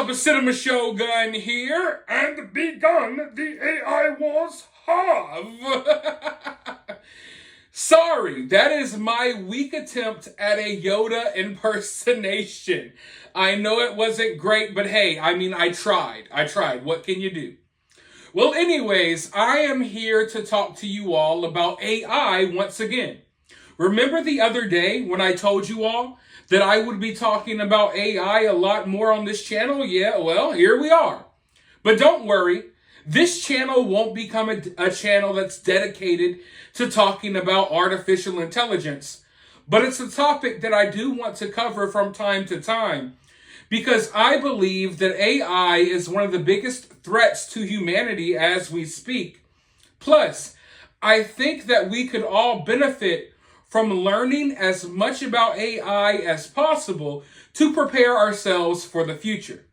up? A Cinema Shogun here, and begun the AI Wars have. Sorry, that is my weak attempt at a Yoda impersonation. I know it wasn't great, but hey, I tried. What can you do? Well, anyways, I am here to talk to you all about AI once again. Remember the other day when I told you all that I would be talking about AI a lot more on this channel? Yeah, well, here we are. But don't worry, this channel won't become a channel that's dedicated to talking about artificial intelligence. But it's a topic that I do want to cover from time to time because I believe that AI is one of the biggest threats to humanity as we speak. Plus, I think that we could all benefit from learning as much about AI as possible to prepare ourselves for the future.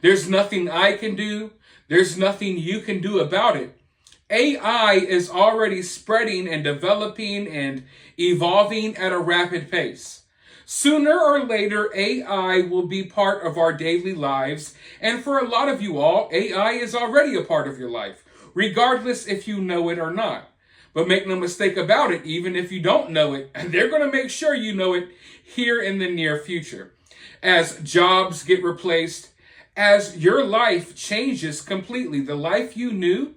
There's nothing I can do. There's nothing you can do about it. AI is already spreading and developing and evolving at a rapid pace. Sooner or later, AI will be part of our daily lives. And for a lot of you all, AI is already a part of your life, regardless if you know it or not. But make no mistake about it, even if you don't know it, they're going to make sure you know it here in the near future. As jobs get replaced, as your life changes completely, the life you knew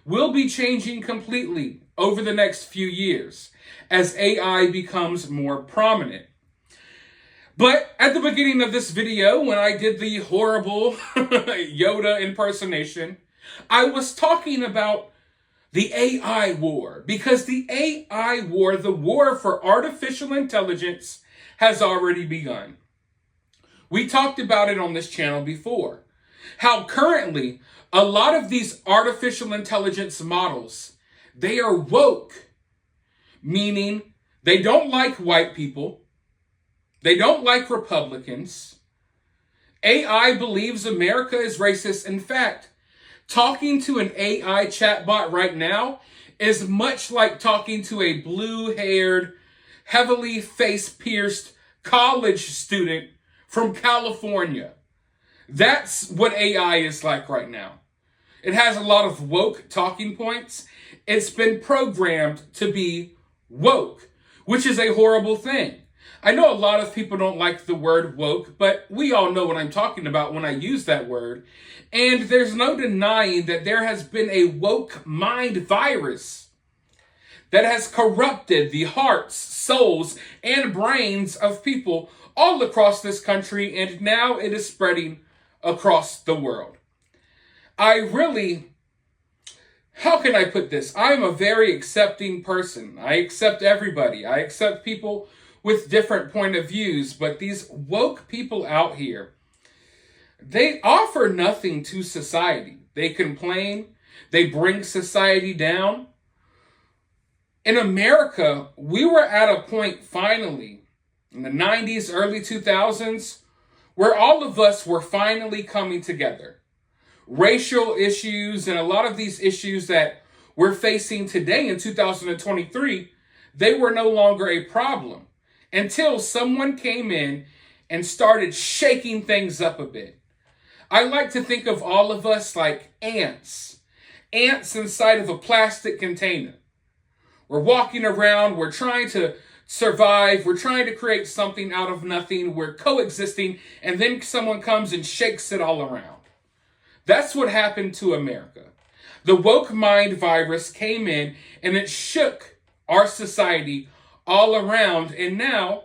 will be changing completely over the next few years as AI becomes more prominent. But at the beginning of this video, when I did the horrible Yoda impersonation, I was talking about the AI war, because the AI war, the war for artificial intelligence, has already begun. We talked about it on this channel before. How currently, a lot of these artificial intelligence models, they are woke, meaning they don't like white people. They don't like Republicans. AI believes America is racist. In fact, talking to an AI chatbot right now is much like talking to a blue-haired, heavily face-pierced college student from California. That's what AI is like right now. It has a lot of woke talking points. It's been programmed to be woke, which is a horrible thing. I know a lot of people don't like the word woke, but we all know what I'm talking about when I use that word. And there's no denying that there has been a woke mind virus that has corrupted the hearts, souls, and brains of people all across this country, and now it is spreading across the world. How can I put this? I'm a very accepting person. I accept everybody. I accept people with different point of views, but these woke people out here, they offer nothing to society. They complain. They bring society down. In America, we were at a point finally in the 90s, early 2000s, where all of us were finally coming together. Racial issues and a lot of these issues that we're facing today in 2023, they were no longer a problem until someone came in and started shaking things up a bit. I like to think of all of us like ants inside of a plastic container. We're walking around, we're trying to survive, we're trying to create something out of nothing, we're coexisting, and then someone comes and shakes it all around. That's what happened to America. The woke mind virus came in and it shook our society all around, and now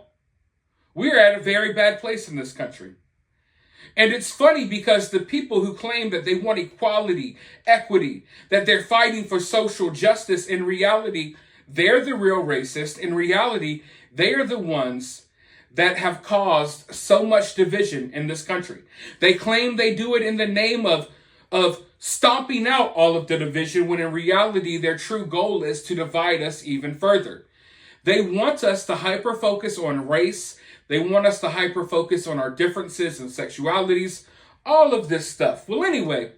we're at a very bad place in this country. And it's funny because the people who claim that they want equality, equity, that they're fighting for social justice, in reality, they're the real racist. In reality, they are the ones that have caused so much division in this country. They claim they do it in the name of stomping out all of the division, when in reality, their true goal is to divide us even further. They want us to hyper-focus on race. They want us to hyper-focus on our differences and sexualities, all of this stuff. Well, anyway,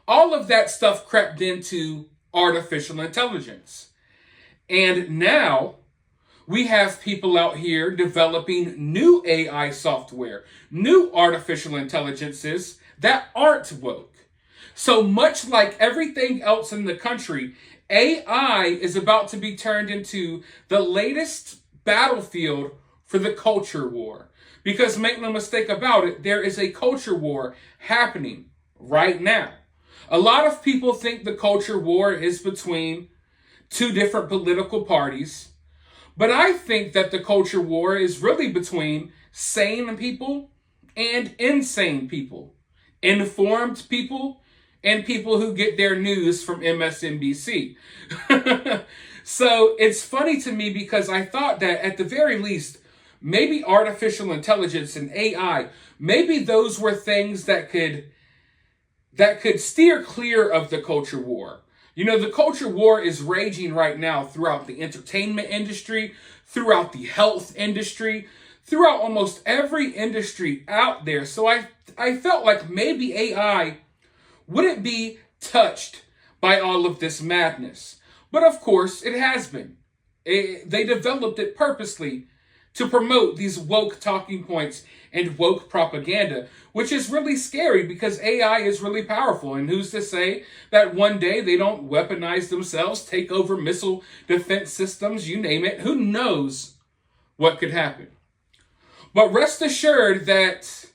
all of that stuff crept into artificial intelligence. And now we have people out here developing new AI software, new artificial intelligences that aren't woke. So much like everything else in the country, AI is about to be turned into the latest battlefield for the culture war. Because make no mistake about it, there is a culture war happening right now. A lot of people think the culture war is between two different political parties, but I think that the culture war is really between sane people and insane people, informed people and people who get their news from MSNBC. So it's funny to me because I thought that at the very least, maybe artificial intelligence and AI, maybe those were things that could steer clear of the culture war. You know, the culture war is raging right now throughout the entertainment industry, throughout the health industry, throughout almost every industry out there. So I felt like maybe AI wouldn't be touched by all of this madness. But of course, it has been. They developed it purposely to promote these woke talking points and woke propaganda, which is really scary because AI is really powerful. And who's to say that one day they don't weaponize themselves, take over missile defense systems, you name it. Who knows what could happen? But rest assured that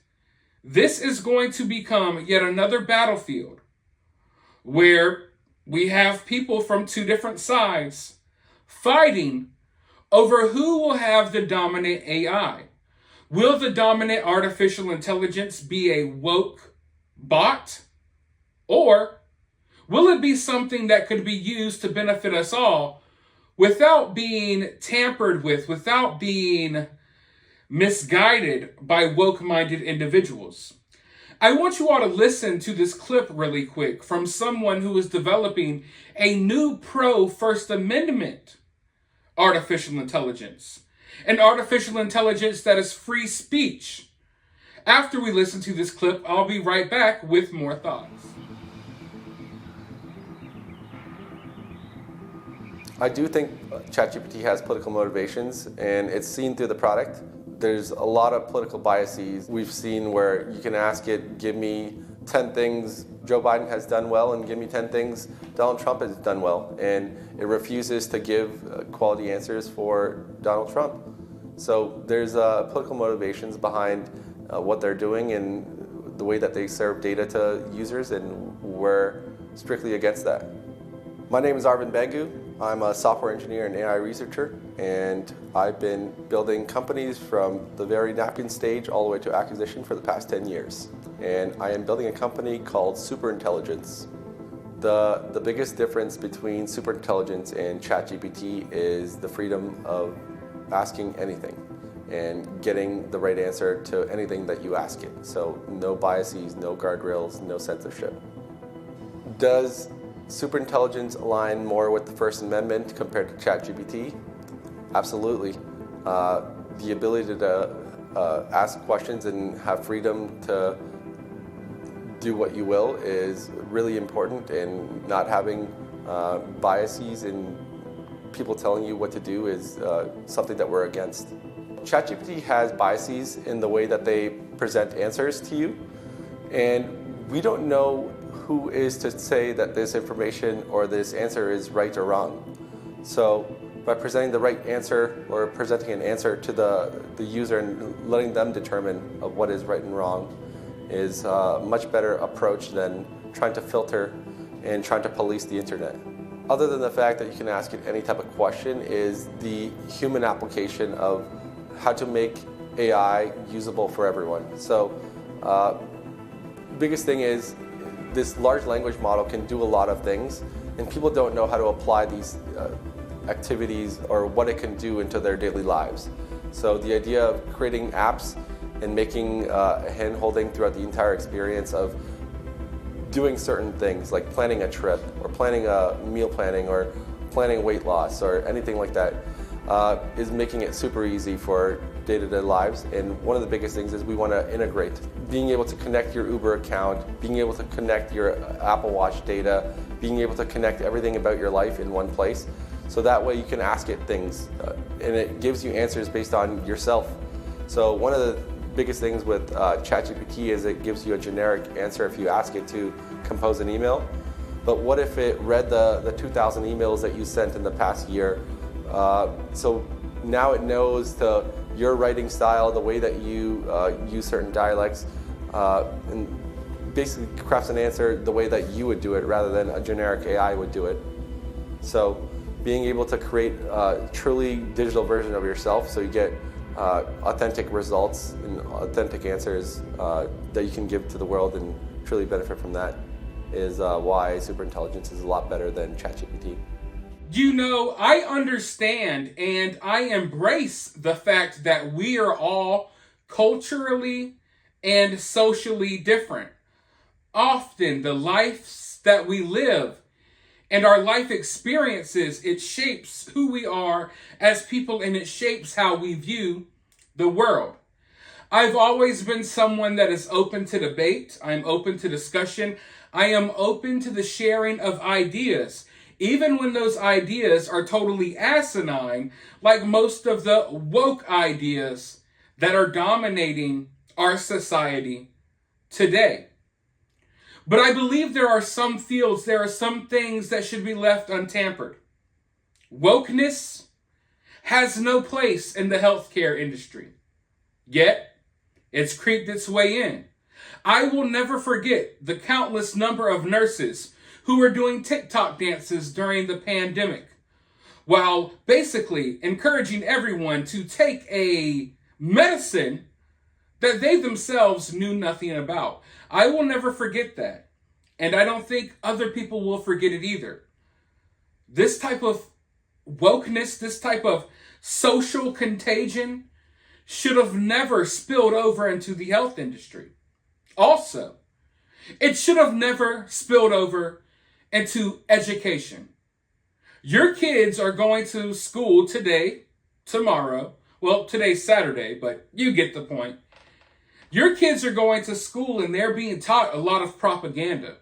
this is going to become yet another battlefield where we have people from two different sides fighting over who will have the dominant AI. Will the dominant artificial intelligence be a woke bot? Or will it be something that could be used to benefit us all without being tampered with, without being misguided by woke-minded individuals? I want you all to listen to this clip really quick from someone who is developing a new pro-First Amendment artificial intelligence. An artificial intelligence that is free speech. After we listen to this clip, I'll be right back with more thoughts. I do think ChatGPT has political motivations, and it's seen through the product. There's a lot of political biases. We've seen where you can ask it, give me 10 things Joe Biden has done well and give me 10 things Donald Trump has done well. And it refuses to give quality answers for Donald Trump. So there's political motivations behind what they're doing and the way that they serve data to users, and we're strictly against that. My name is Arvind Bangu. I'm a software engineer and AI researcher, and I've been building companies from the very napkin stage all the way to acquisition for the past 10 years. And I am building a company called Superintelligence. The biggest difference between Superintelligence and ChatGPT is the freedom of asking anything and getting the right answer to anything that you ask it. So no biases, no guardrails, no censorship. Does Superintelligence align more with the First Amendment compared to ChatGPT? Absolutely. The ability to ask questions and have freedom to do what you will is really important, and not having biases and people telling you what to do is something that we're against. ChatGPT has biases in the way that they present answers to you, and we don't know who is to say that this information or this answer is right or wrong. So by presenting the right answer or presenting an answer to the user and letting them determine of what is right and wrong is a much better approach than trying to filter and trying to police the internet. Other than the fact that you can ask it any type of question is the human application of how to make AI usable for everyone. So biggest thing is this large language model can do a lot of things, and people don't know how to apply these activities or what it can do into their daily lives. So the idea of creating apps and making hand-holding throughout the entire experience of doing certain things like planning a trip or planning a meal planning or planning weight loss or anything like that is making it super easy for day-to-day lives. And one of the biggest things is we want to integrate. Being able to connect your Uber account, being able to connect your Apple Watch data, being able to connect everything about your life in one place. So that way you can ask it things and it gives you answers based on yourself. So one of the biggest things with ChatGPT is it gives you a generic answer if you ask it to compose an email. But what if it read the 2,000 emails that you sent in the past year? So now it knows your writing style, the way that you use certain dialects, and basically crafts an answer the way that you would do it rather than a generic AI would do it. So being able to create a truly digital version of yourself so you get authentic results and authentic answers that you can give to the world and truly benefit from that is why superintelligence is a lot better than ChatGPT. You know, I understand and I embrace the fact that we are all culturally and socially different. Often the lives that we live and our life experiences, it shapes who we are as people and it shapes how we view the world. I've always been someone that is open to debate. I'm open to discussion. I am open to the sharing of ideas, even when those ideas are totally asinine, like most of the woke ideas that are dominating our society today. But I believe there are some fields, there are some things that should be left untampered. Wokeness has no place in the healthcare industry. Yet, it's creeped its way in. I will never forget the countless number of nurses who were doing TikTok dances during the pandemic, while basically encouraging everyone to take a medicine that they themselves knew nothing about. I will never forget that. And I don't think other people will forget it either. This type of wokeness, this type of social contagion should have never spilled over into the health industry. Also, it should have never spilled over into education. Your kids are going to school today, tomorrow. Well, today's Saturday, but you get the point. Your kids are going to school and they're being taught a lot of propaganda.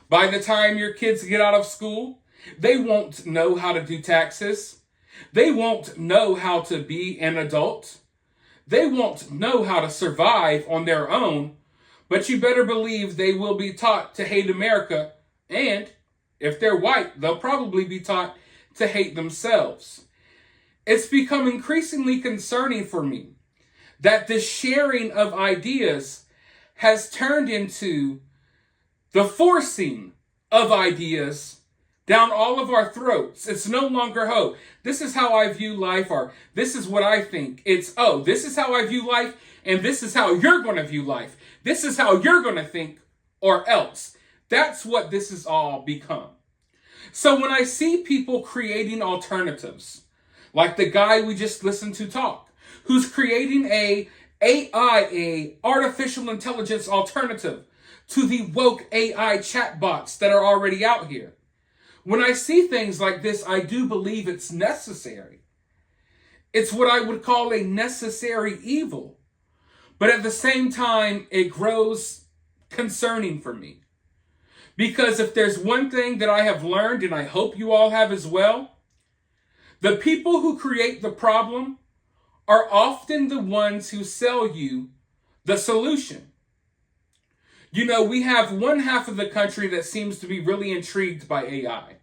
By the time your kids get out of school, they won't know how to do taxes. They won't know how to be an adult. They won't know how to survive on their own, but you better believe they will be taught to hate America, and if they're white, they'll probably be taught to hate themselves. It's become increasingly concerning for me that the sharing of ideas has turned into the forcing of ideas down all of our throats. It's no longer, oh, this is how I view life, or this is what I think. It's, oh, this is how I view life, and this is how you're going to view life. This is how you're going to think, or else. That's what this has all become. So when I see people creating alternatives, like the guy we just listened to talk, who's creating a artificial intelligence alternative to the woke AI chatbots that are already out here. When I see things like this, I do believe it's necessary. It's what I would call a necessary evil. But at the same time, it grows concerning for me. Because if there's one thing that I have learned, and I hope you all have as well, the people who create the problem are often the ones who sell you the solution. You know, we have one half of the country that seems to be really intrigued by AI.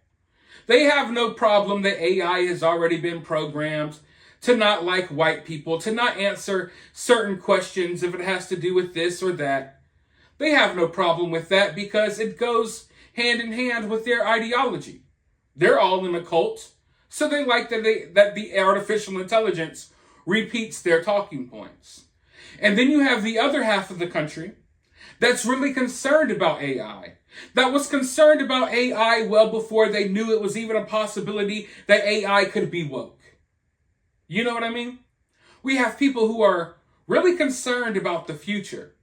They have no problem that AI has already been programmed to not like white people, to not answer certain questions if it has to do with this or that. They have no problem with that because it goes hand in hand with their ideology. They're all in a cult, so they like that the artificial intelligence repeats their talking points. And then you have the other half of the country that's really concerned about AI, that was concerned about AI well before they knew it was even a possibility that AI could be woke. You know what I mean? We have people who are really concerned about the future,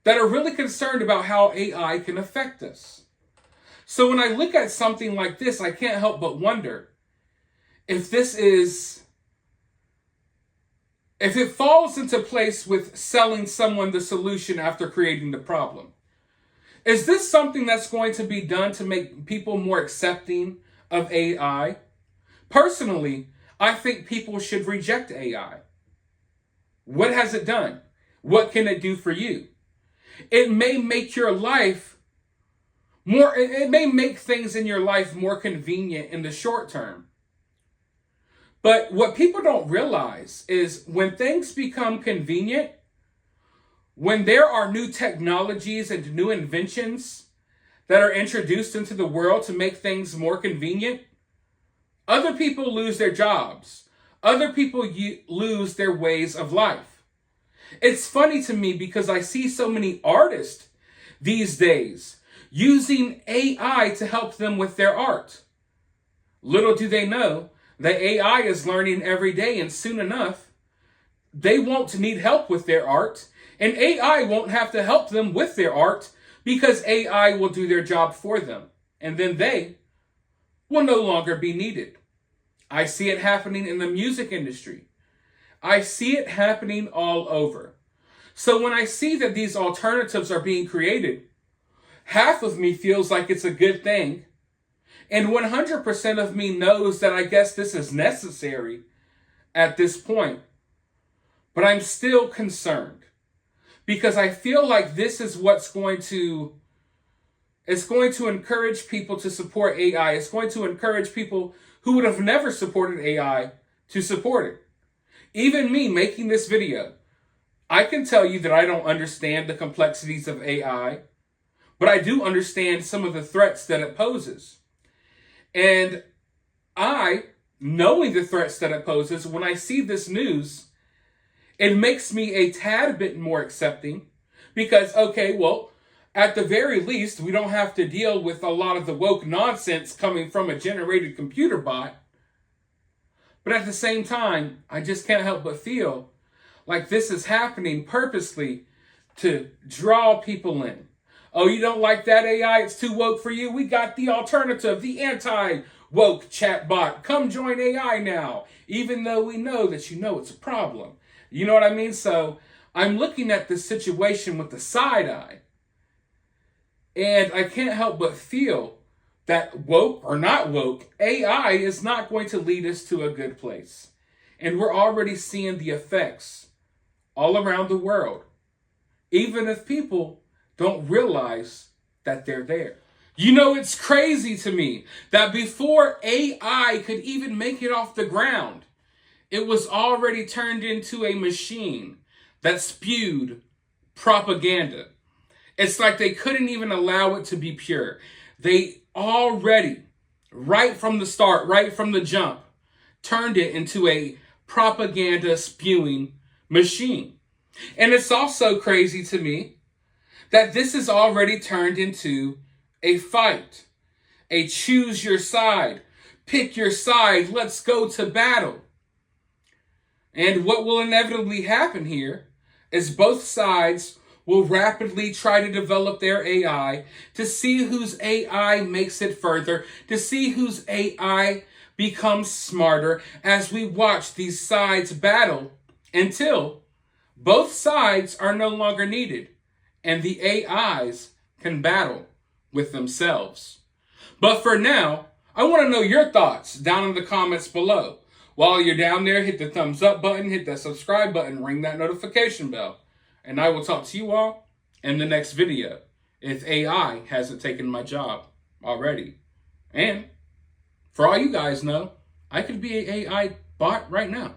that are really concerned about how AI can affect us. So when I look at something like this, I can't help but wonder if it falls into place with selling someone the solution after creating the problem. Is this something that's going to be done to make people more accepting of AI? Personally, I think people should reject AI. What has it done? What can it do for you? It may make your life more, it may make things in your life more convenient in the short term. But what people don't realize is when things become convenient, when there are new technologies and new inventions that are introduced into the world to make things more convenient, other people lose their jobs. Other people lose their ways of life. It's funny to me because I see so many artists these days using AI to help them with their art. Little do they know that AI is learning every day, and soon enough, they won't need help with their art, and AI won't have to help them with their art because AI will do their job for them, and then they will no longer be needed. I see it happening in the music industry. I see it happening all over. So when I see that these alternatives are being created, half of me feels like it's a good thing, and 100% of me knows that I guess this is necessary at this point. But I'm still concerned because I feel like this is what's going to encourage people to support AI. It's going to encourage people who would have never supported AI to support it. Even me making this video, I can tell you that I don't understand the complexities of AI, but I do understand some of the threats that it poses. And knowing the threats that it poses, when I see this news, it makes me a tad bit more accepting because, okay, well, at the very least, we don't have to deal with a lot of the woke nonsense coming from a generated computer bot. But at the same time, I just can't help but feel like this is happening purposely to draw people in. Oh, you don't like that AI? It's too woke for you? We got the alternative, the anti-woke chatbot. Come join AI now, even though we know that you know it's a problem. You know what I mean? So I'm looking at this situation with the side eye. And I can't help but feel that woke or not woke, AI is not going to lead us to a good place. And we're already seeing the effects all around the world, even if people don't realize that they're there. You know, it's crazy to me that before AI could even make it off the ground, it was already turned into a machine that spewed propaganda. It's like they couldn't even allow it to be pure. They already, right from the start, right from the jump, turned it into a propaganda spewing machine. And it's also crazy to me that this is already turned into a fight, a choose your side, pick your side, let's go to battle. And what will inevitably happen here is both sides will rapidly try to develop their AI to see whose AI makes it further, to see whose AI becomes smarter as we watch these sides battle until both sides are no longer needed and the AIs can battle with themselves. But for now, I want to know your thoughts down in the comments below. While you're down there, hit the thumbs up button, hit that subscribe button, ring that notification bell. And I will talk to you all in the next video if AI hasn't taken my job already. And for all you guys know, I could be an AI bot right now.